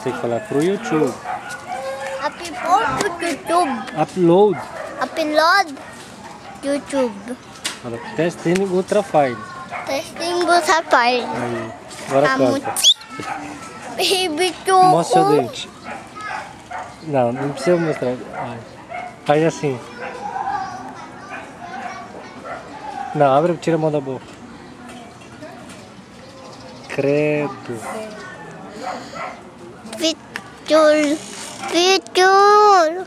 tem que falar pro YouTube. YouTube. Upload. Upload. YouTube. Fala, testing ultra fine. Testing você faz. Aí, agora canta. Baby Mostra o dente. Não, não precisa mostrar. Ai. Faz assim. Não, abre, tira a mão da boca. Credo. Vitor. Vitor.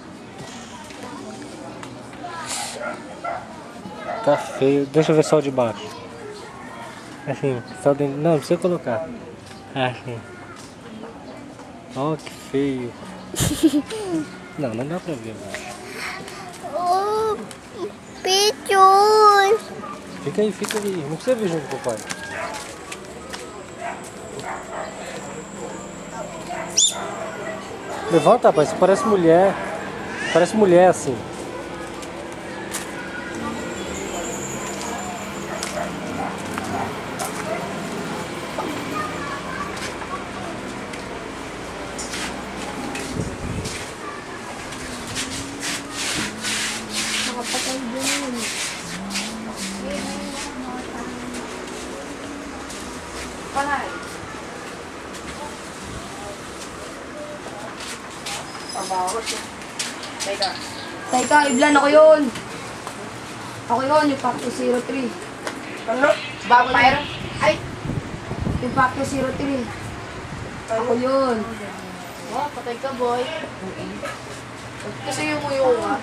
Tá feio. Deixa eu ver só o de baixo. Assim, só dentro. Não, não precisa colocar. Assim. Ó, que feio. Não, não dá pra ver, baixo. Oh, Vitor. Fica aí. Não precisa vir junto com o pai. Levanta, rapaz. Você parece mulher. Parece mulher assim. Teka, Iblan, ako yun. Ako yun, yung Pacto 03. Ano? Vampire? Ay! Yung Pacto 03. Ako yun. Oh, patay ka, boy. Kasi yung muyo ka.